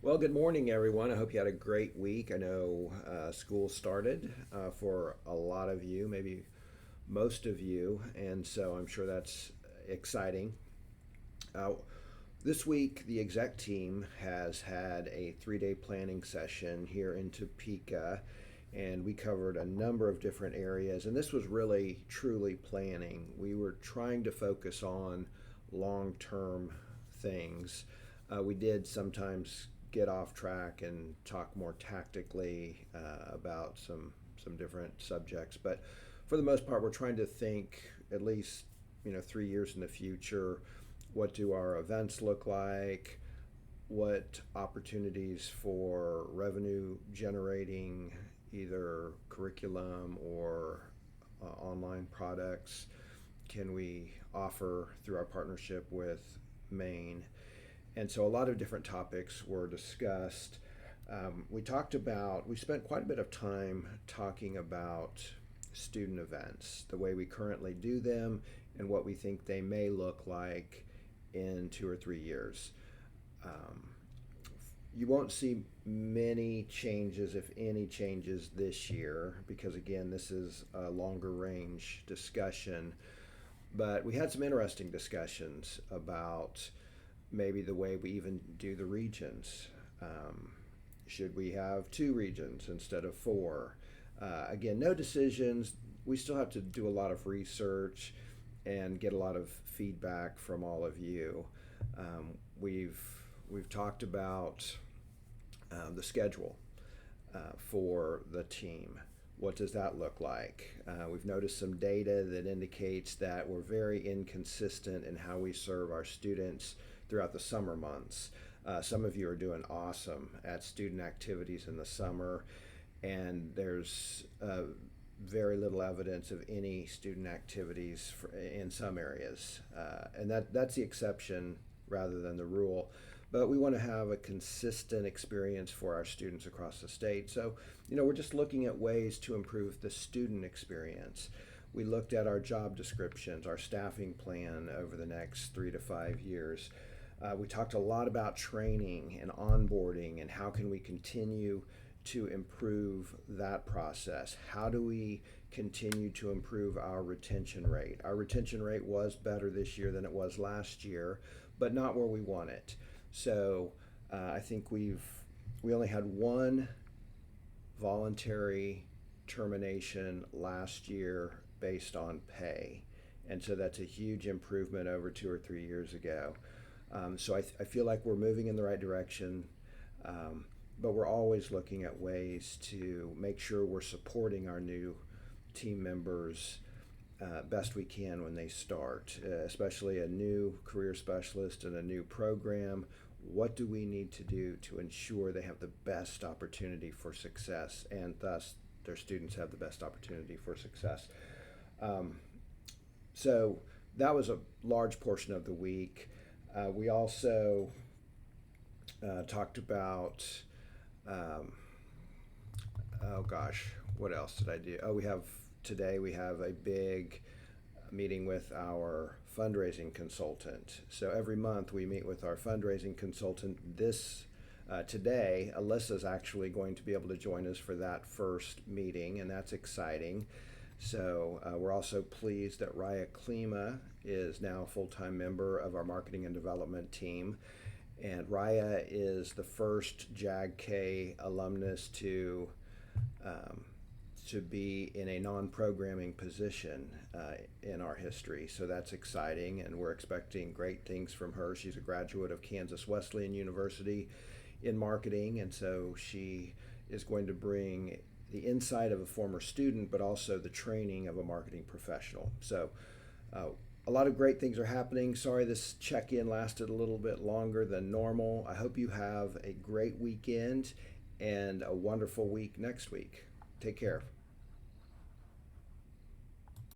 Well, good morning, everyone. I hope you had a great week. I know school started for a lot of you, maybe most of you, and so I'm sure that's exciting. Uh, this week, the exec team has had a 3 day planning session here in Topeka, and we covered a number of different areas. And this was really, truly planning. We were trying to focus on long term things. We did sometimes get off track and talk more tactically about some different subjects, but for the most part, we're trying to think at least 3 years in the future. What do our events look like? What opportunities for revenue generating, either curriculum or online products, can we offer through our partnership with Maine? And so a lot of different topics were discussed. We spent quite a bit of time talking about student events, the way we currently do them, and what we think they may look like in 2 or 3 years. Um, you won't see many changes, if any changes, this year, because again, this is a longer range discussion. But we had some interesting discussions about maybe the way we even do the regions. Um, should we have two regions instead of four? Again, no decisions. We still have to do a lot of research and get a lot of feedback from all of you. Um, we've we've talked about the schedule for the team. What does that look like? We've noticed some data that indicates that we're very inconsistent in how we serve our students throughout the summer months. Some of you are doing awesome at student activities in the summer, and there's very little evidence of any student activities in some areas, and that's the exception rather than the rule. But we want to have a consistent experience for our students across the state. So, we're just looking at ways to improve the student experience. We looked at our job descriptions, our staffing plan over the next 3 to 5 years. We talked a lot about training and onboarding and how can we continue to improve that process. How do we continue to improve our retention rate? Our retention rate was better this year than it was last year, but not where we want it. So I think we only had one voluntary termination last year based on pay, and so that's a huge improvement over 2 or 3 years ago. So I feel like we're moving in the right direction, but we're always looking at ways to make sure we're supporting our new team members best we can when they start, especially a new career specialist and a new program. What do we need to do to ensure they have the best opportunity for success, and thus their students have the best opportunity for success? Um, so that was a large portion of the week. We also talked about, um, oh gosh, what else did I do? Today we have a big meeting with our fundraising consultant. So every month we meet with our fundraising consultant. Today, Alyssa's actually going to be able to join us for that first meeting, and that's exciting. So we're also pleased that Raya Klima is now a full-time member of our marketing and development team. And Raya is the first JAG-K alumnus um, to be in a non-programming position in our history. So that's exciting, and we're expecting great things from her. She's a graduate of Kansas Wesleyan University in marketing, and so she is going to bring the insight of a former student, but also the training of a marketing professional. So a lot of great things are happening. Sorry this check-in lasted a little bit longer than normal. I hope you have a great weekend and a wonderful week next week. Take care.